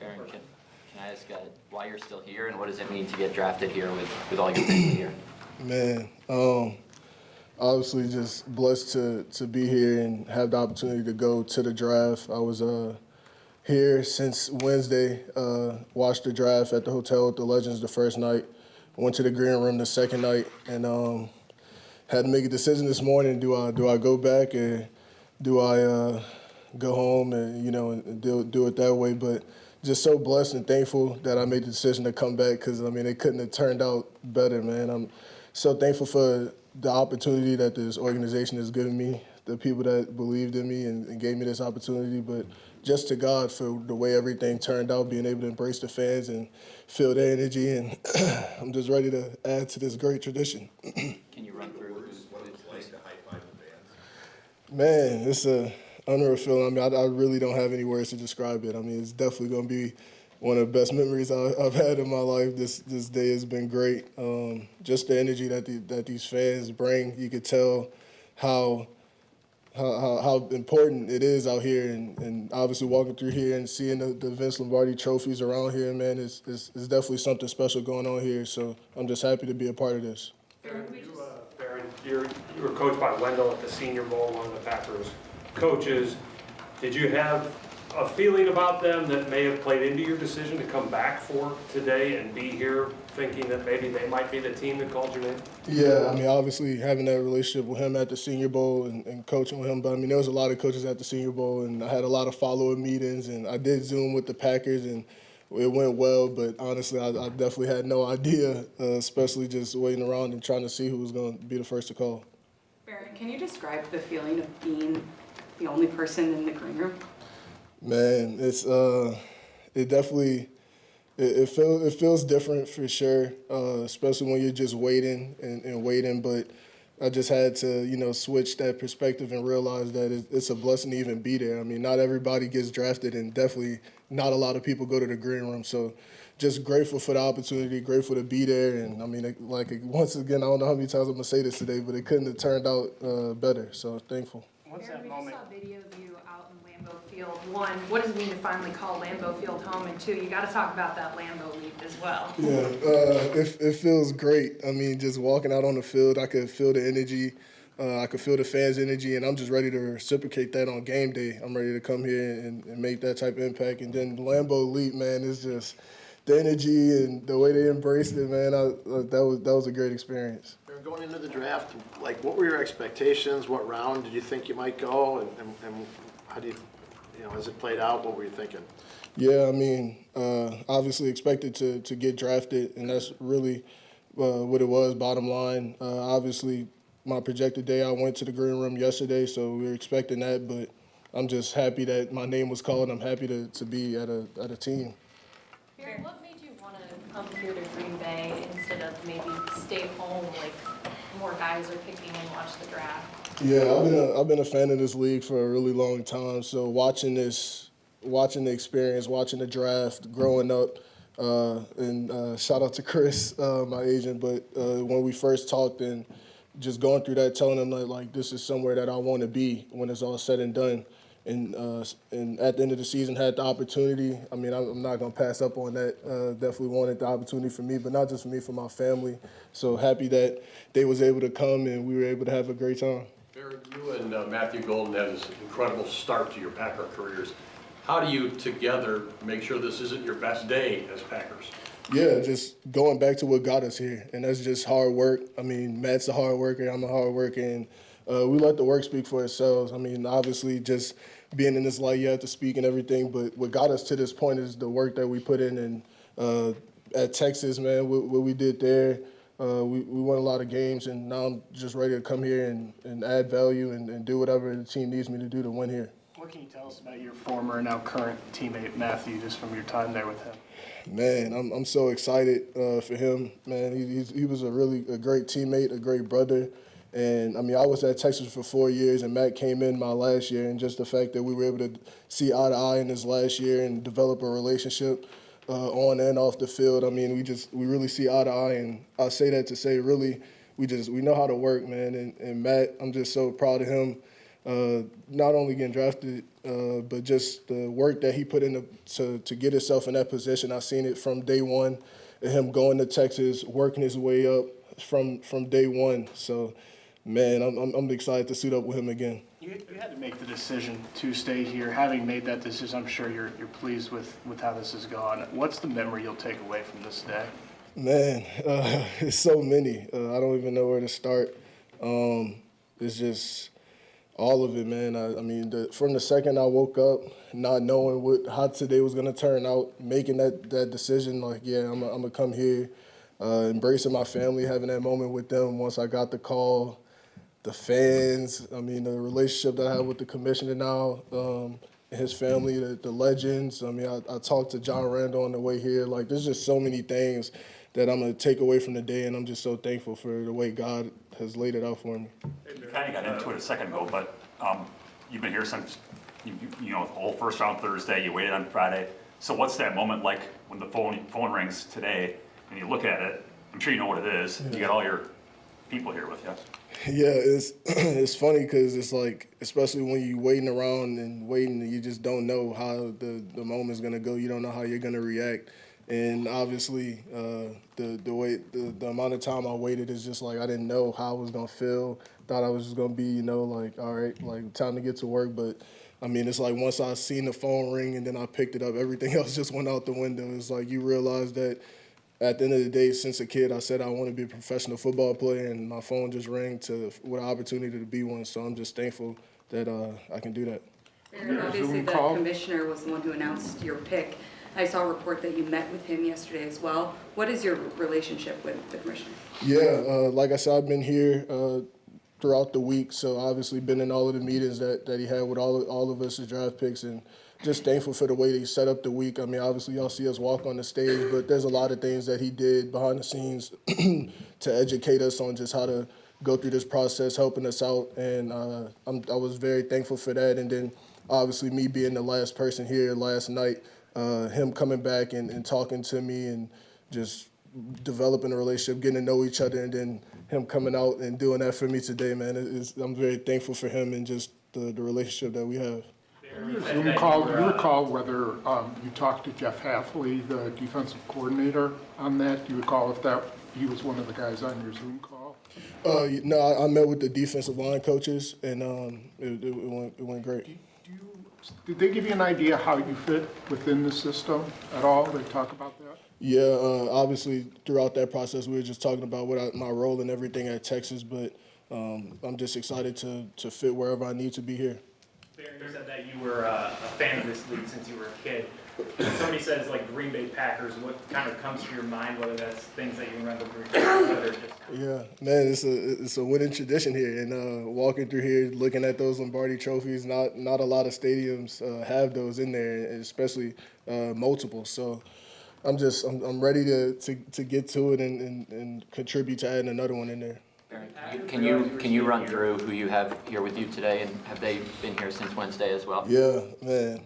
Aaron, can I ask why you're still here, and what does it mean to get drafted here with all your family here? Man, obviously just blessed to be here and have the opportunity to go to the draft. I was here since Wednesday, watched the draft at the hotel with the Legends the first night, went to the green room the second night, and had to make a decision this morning. Do I go back, or do I go home and and do it that way? But just so blessed and thankful that I made the decision to come back, because I mean it couldn't have turned out better, man. I'm so thankful for the opportunity that this organization has given me, the people that believed in me and gave me this opportunity, but just to God for the way everything turned out, being able to embrace the fans and feel their energy, and I'm just ready to add to this great tradition. Can you run through what it's like to high-five the fans? Man, it's a unreal feeling. I mean, I really don't have any words to describe it. I mean, it's definitely going to be one of the best memories I've had in my life. This day has been great. Just the energy that these fans bring, you could tell how important it is out here, and obviously walking through here and seeing the Vince Lombardi trophies around here, man, is definitely something special going on here. So I'm just happy to be a part of this. Baron, you were coached by Wendell at the Senior Bowl, one of the Packers coaches. Did you have a feeling about them that may have played into your decision to come back for today and be here, thinking that maybe they might be the team that called your name? Yeah, I mean, obviously having that relationship with him at the Senior Bowl and coaching with him, but I mean, there was a lot of coaches at the Senior Bowl, and I had a lot of follow-up meetings, and I did Zoom with the Packers, and it went well, but honestly, I definitely had no idea, especially just waiting around and trying to see who was going to be the first to call. Baron, can you describe the feeling of being the only person in the green room? Man, it's it definitely it feels different for sure, especially when you're just waiting and waiting. But I just had to switch that perspective and realize that it's a blessing to even be there. I mean, not everybody gets drafted, and definitely not a lot of people go to the green room. So just grateful for the opportunity, grateful to be there. And I mean, once again, I don't know how many times I'm gonna say this today, but it couldn't have turned out better. So thankful. What's that moment? We just saw video of you out in Lambeau Field. One, what does it mean to finally call Lambeau Field home? And two, you got to talk about that Lambeau leap as well. Yeah, it feels great. I mean, just walking out on the field, I could feel the energy. I could feel the fans' energy, and I'm just ready to reciprocate that on game day. I'm ready to come here and make that type of impact. And then the Lambeau leap, man, is just the energy and the way they embraced it, man. That was a great experience. Going into the draft, like, what were your expectations? What round did you think you might go, and how do you know, as it played out, what were you thinking? Yeah, I mean, obviously expected to get drafted, and that's really what it was, bottom line. Obviously, my projected day, I went to the green room yesterday, so we were expecting that, but I'm just happy that my name was called. I'm happy to be at a team. Barry, what made you want to come here to Green Bay instead of maybe stay home like more guys are picking and watch the draft? Yeah, I've been a fan of this league for a really long time. So watching the experience, watching the draft, growing up, and shout out to Chris, my agent. But when we first talked and just going through that, telling him like this is somewhere that I want to be when it's all said and done. And at the end of the season, had the opportunity. I mean, I'm not gonna pass up on that. Definitely wanted the opportunity for me, but not just for me, for my family. So happy that they was able to come and we were able to have a great time. Barry, you and Matthew Golden had this incredible start to your Packer careers. How do you together make sure this isn't your best day as Packers? Yeah, just going back to what got us here, and that's just hard work. I mean, Matt's a hard worker, I'm a hard worker, and we let the work speak for ourselves. I mean, obviously, just being in this light, you have to speak and everything, but what got us to this point is the work that we put in. And at Texas, man, what we did there, we won a lot of games, and now I'm just ready to come here and add value and do whatever the team needs me to do to win here. What can you tell us about your former and now current teammate, Matthew, just from your time there with him? Man, I'm so excited for him. Man, he was a great teammate, a great brother. And, I mean, I was at Texas for 4 years, and Matt came in my last year. And just the fact that we were able to see eye to eye in his last year and develop a relationship on and off the field, I mean, we really see eye to eye. And I say that to say, really, we know how to work, man. And Matt, I'm just so proud of him. Not only getting drafted, but just the work that he put in to get himself in that position. I've seen it from day one, and him going to Texas, working his way up from day one. So, man, I'm excited to suit up with him again. You had to make the decision to stay here. Having made that decision, I'm sure you're pleased with how this has gone. What's the memory you'll take away from this day? Man, it's so many. I don't even know where to start. It's just all of it, man. I mean, from the second I woke up, not knowing how today was going to turn out, making that decision, like, yeah, I'm going to come here, embracing my family, having that moment with them once I got the call, the fans, I mean, the relationship that I have with the commissioner now, and his family, the legends. I mean, I talked to John Randall on the way here. Like, there's just so many things that I'm going to take away from the day, and I'm just so thankful for the way God has laid it out for me. You kind of got into it a second ago, but you've been here since, you know, the whole first round Thursday, you waited on Friday. So what's that moment like when the phone rings today and you look at it? I'm sure you know what it is. You got all your people here with you. Yeah, it's funny because it's like, especially when you're waiting around and waiting, you just don't know how the moment's going to go. You don't know how you're going to react. And obviously, the amount of time I waited is just like I didn't know how I was gonna feel. Thought I was just gonna be, you know, like, all right, like time to get to work. But I mean, it's like once I seen the phone ring and then I picked it up, everything else just went out the window. It's like you realize that at the end of the day, since a kid, I said I want to be a professional football player, and my phone just rang with an opportunity to be one. So I'm just thankful that I can do that. Obviously, the commissioner was the one who announced your pick. I saw a report that you met with him yesterday as well. What is your relationship with the commissioner? Yeah, like I said, I've been here throughout the week, so obviously been in all of the meetings that he had with all of us as draft picks, and just thankful for the way that he set up the week. I mean, obviously y'all see us walk on the stage, but there's a lot of things that he did behind the scenes to educate us on just how to go through this process, helping us out, and I was very thankful for that. And then obviously me being the last person here last night, him coming back and talking to me and just developing a relationship, getting to know each other, and then him coming out and doing that for me today, man. I'm very thankful for him and just the relationship that we have. Zoom call, do you recall whether you talked to Jeff Halfley, the defensive coordinator, on that? Do you recall if he was one of the guys on your Zoom call? No, I met with the defensive line coaches, and it went great. Did they give you an idea how you fit within the system at all? They talk about that? Yeah, obviously throughout that process, we were just talking about my role and everything at Texas, but I'm just excited to fit wherever I need to be here. Barry, You said that you were a fan of this league since you were a kid. When somebody says like Green Bay Packers, what kind of comes to your mind, whether that's things that you remember from your childhood, whether just Yeah, man, it's a winning tradition here, and walking through here, looking at those Lombardi trophies. Not a lot of stadiums have those in there, and especially multiple. So I'm ready to get to it and contribute to adding another one in there. Can you run through who you have here with you today, and have they been here since Wednesday as well? Yeah, man.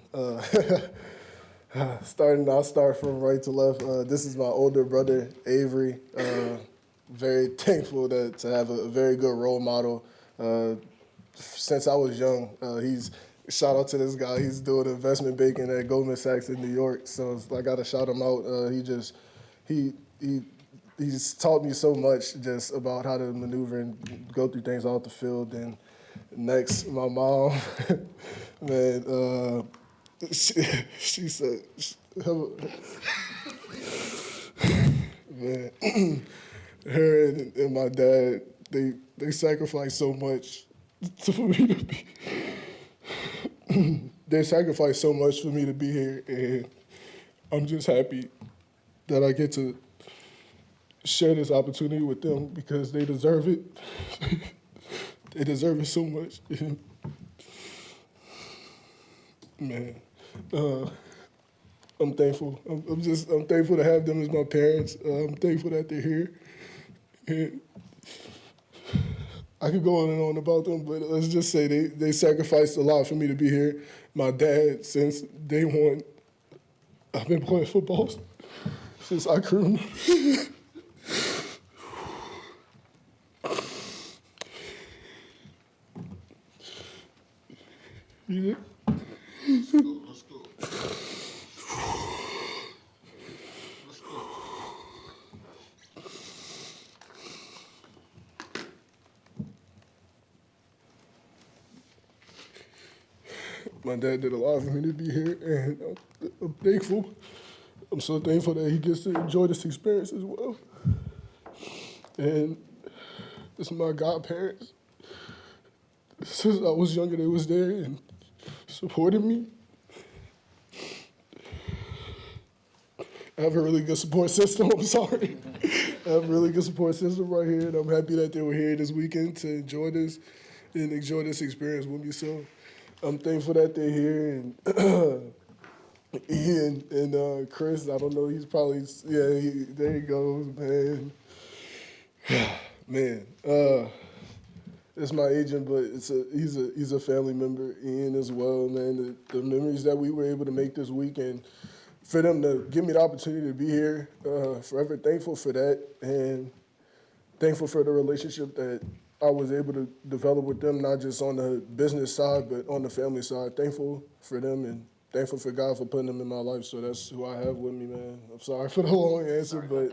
I'll start from right to left. This is my older brother, Avery. Very thankful to have a very good role model. Since I was young, shout out to this guy. He's doing investment banking at Goldman Sachs in New York. So I got to shout him out. He's taught me so much just about how to maneuver and go through things off the field. And next, my mom, man, she said, man, her and my dad, they sacrificed so much for me to be. They sacrificed so much for me to be here, and I'm just happy that I get to share this opportunity with them because they deserve it. They deserve it so much. Man, I'm thankful. I'm thankful to have them as my parents. I'm thankful that they're here. And I could go on and on about them, but let's just say they sacrificed a lot for me to be here. My dad, since day one, I've been playing football since I can remember. Yeah. Let's go. My dad did a lot for me to be here, and I'm thankful. I'm so thankful that he gets to enjoy this experience as well. And this is my godparents. Since I was younger, they was there and supported me. I have a really good support system, I'm sorry. I have a really good support system right here, and I'm happy that they were here this weekend to enjoy this experience with me. So I'm thankful that they're here, and Ian and Chris, I don't know, he's probably, there he goes, man. Man, it's my agent, but he's a family member, Ian as well, man. The memories that we were able to make this weekend, for them to give me the opportunity to be here, forever thankful for that, and thankful for the relationship that I was able to develop with them, not just on the business side, but on the family side. Thankful for them and thankful for God for putting them in my life. So that's who I have with me, man. I'm sorry for the long answer, but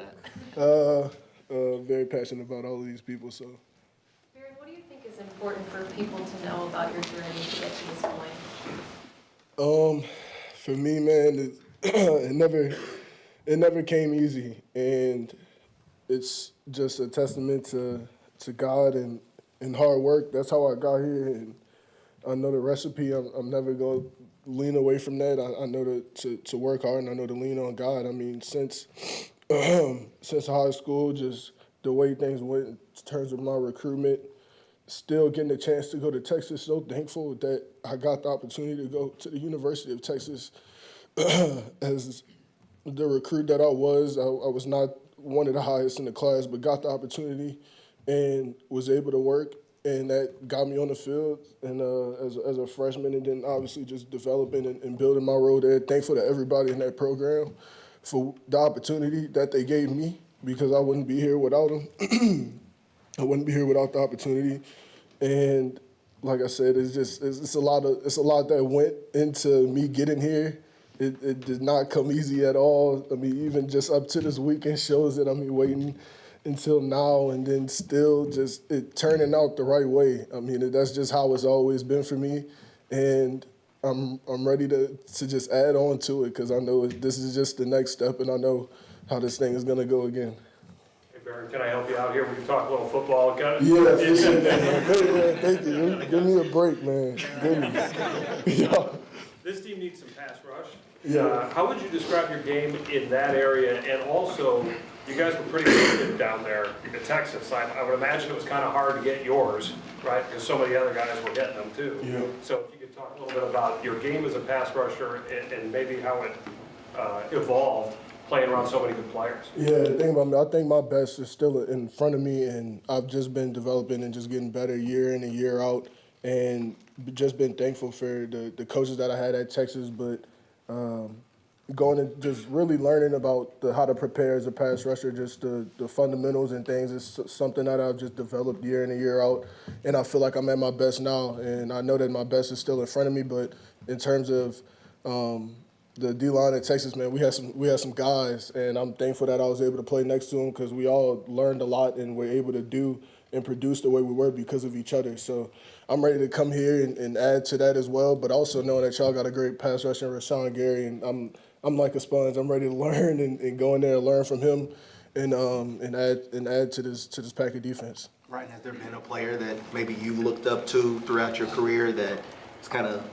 very passionate about all of these people. So, Baron, what do you think is important for people to know about your journey to get to this point? For me, man, it never came easy, and it's just a testament to God and hard work. That's how I got here, and I know the recipe. I'm never going to lean away from that. I know to work hard, and I know to lean on God. I mean, since high school, just the way things went in terms of my recruitment, still getting a chance to go to Texas, so thankful that I got the opportunity to go to the University of Texas as the recruit that I was. I was not one of the highest in the class, but got the opportunity and was able to work, and that got me on the field and as a freshman, and then obviously just developing and building my role there. Thankful to everybody in that program for the opportunity that they gave me, because I wouldn't be here without them. I wouldn't be here without the opportunity. And like I said, it's a lot that went into me getting here. It did not come easy at all. I mean, even just up to this weekend shows that waiting until now, and then still just it turning out the right way. I mean, that's just how it's always been for me, and I'm ready to just add on to it, because I know this is just the next step, and I know how this thing is gonna go again. Hey, Baron, can I help you out here? We can talk a little football. Got it? Yeah, appreciate that, man. Hey, man, thank you. Give me a break, man. Goodness. Yeah. This team needs some pass rush. Yeah. How would you describe your game in that area? And also, you guys were pretty limited down there in Texas. I would imagine it was kind of hard to get yours, right? Because so many other guys were getting them too. Yeah. So if you could talk a little bit about your game as a pass rusher and maybe how it evolved playing around so many good players. Yeah, the thing about me, I think my best is still in front of me, and I've just been developing and just getting better year in and year out, and just been thankful for the coaches that I had at Texas, but going and just really learning about how to prepare as a pass rusher, just the fundamentals and things is something that I've just developed year in and year out, and I feel like I'm at my best now, and I know that my best is still in front of me, but in terms of the D-line at Texas, man, we had some guys, and I'm thankful that I was able to play next to them because we all learned a lot and were able to do and produce the way we were because of each other. So I'm ready to come here and add to that as well, but also knowing that y'all got a great pass rusher, Rashawn Gary, and I'm like a sponge. I'm ready to learn and go in there and learn from him and add to this Packer defense. Ryan, has there been a player that maybe you looked up to throughout your career that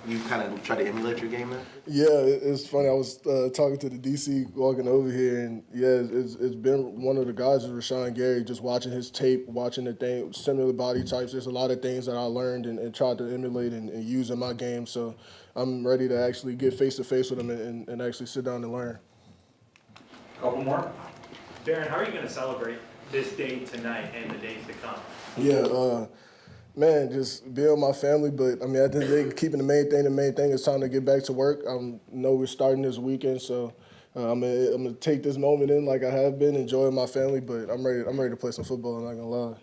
you try to emulate your game in? Yeah, it's funny. I was talking to the DC walking over here, and yeah, it's been one of the guys is Rashawn Gary. Just watching his tape, watching the thing, similar body types. There's a lot of things that I learned and tried to emulate and use in my game. So I'm ready to actually get face to face with him and actually sit down and learn. Couple more. Baron, how are you going to celebrate this day tonight and the days to come? Yeah, man, just be with my family. But I mean, at the end of the day, keeping the main thing is time to get back to work. I know we're starting this weekend, so I'm gonna take this moment in like I have been, enjoying my family. But I'm ready to play some football. I'm not gonna lie.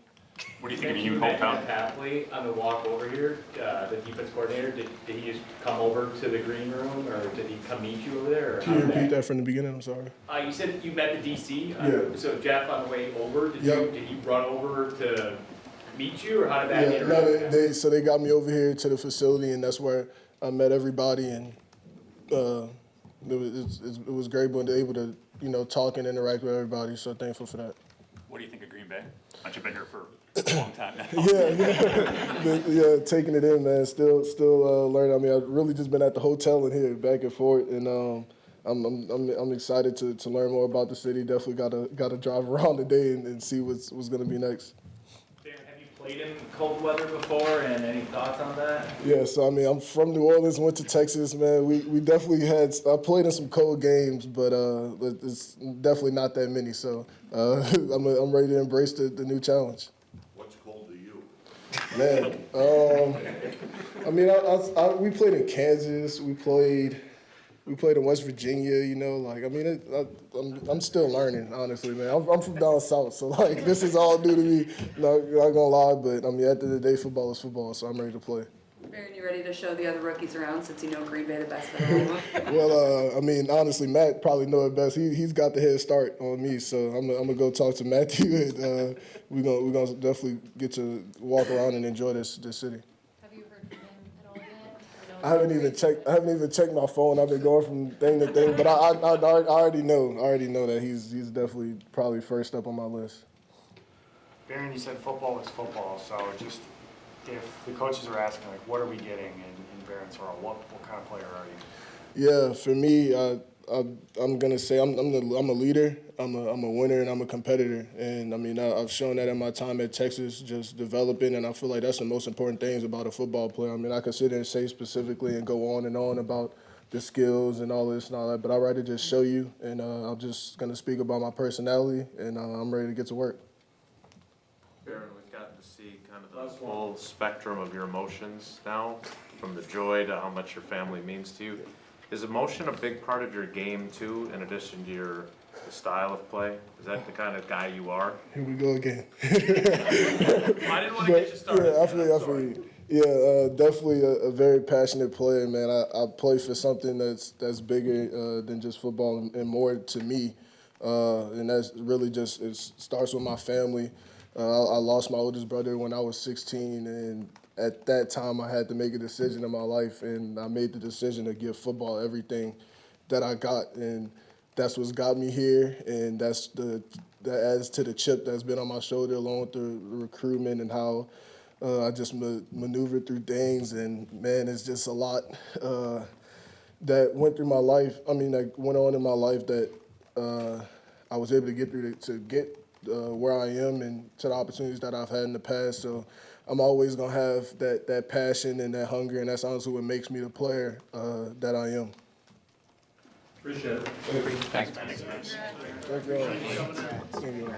What do you think of You you mentioned hometown? the athlete on the walk over here, the defense coordinator. Did he just come over to the green room, or did he come meet you over there? Or Can you repeat that from the beginning? I'm sorry. You said you met the DC. Yeah. So Jeff, on the way over, did Yep. he run over to meet you, or how did that Yeah, interact? so they got me over here to the facility, and that's where I met everybody, and it was great being able to talk and interact with everybody. So thankful for that. What do you think of Green Bay? You've been here for a long time now. Yeah, taking it in, man. Still learning. I mean, I've really just been at the hotel and here, back and forth, and I'm excited to learn more about the city. Definitely got to drive around today and see what's going to be next. Baron, have you played in cold weather before, and any thoughts on that? Yeah, so I mean, I'm from New Orleans, went to Texas, man. We definitely I played in some cold games, but it's definitely not that many. So I'm ready to embrace the new challenge. What's cold to you? Man, I mean, we played in Kansas. We played in West Virginia. I mean, I'm still learning, honestly, man. I'm from down south, so like this is all new to me. Not gonna lie, but I mean, at the end of the day, football is football, so I'm ready to play. Baron, you ready to show the other rookies around since you know Green Bay the best of all? Well, I mean, honestly, Matt probably know it best. He's got the head start on me, so I'm gonna go talk to Matthew, and we're gonna definitely get to walk around and enjoy this city. Have you heard from him at all yet? I haven't even checked my phone. I've been going from thing to thing, but I already know that he's definitely probably first up on my list. Baron, you said football is football, so just if the coaches are asking, like, what are we getting in Baron's role, what kind of player are you? Yeah, for me, I'm gonna say I'm a leader. I'm a winner, and I'm a competitor. And I mean, I've shown that in my time at Texas, just developing, and I feel like that's the most important things about a football player. I mean, I can sit there and say specifically and go on and on about the skills and all this and all that, but I'd rather just show you, and I'm just gonna speak about my personality, and I'm ready to get to work. Baron, we've gotten to see kind of the full spectrum of your emotions now, from the joy to how much your family means to you. Is emotion a big part of your game too, in addition to your style of play? Is that the kind of guy you are? Here we go again. I didn't want to get you started. Yeah, I feel you. Yeah, definitely a very passionate player, man. I play for something that's bigger than just football and more to me. And that's really just, it starts with my family. I lost my oldest brother when I was 16, and at that time I had to make a decision in my life, and I made the decision to give football everything that I got. And that's what's got me here, and that adds to the chip that's been on my shoulder, along with the recruitment and how I just maneuvered through things. And man, it's just a lot that went through my life. I mean, that went on in my life that I was able to get through to get where I am and to the opportunities that I've had in the past. So I'm always gonna have that passion and that hunger, and that's honestly what makes me the player that I am. Appreciate it. Thanks. Thank you.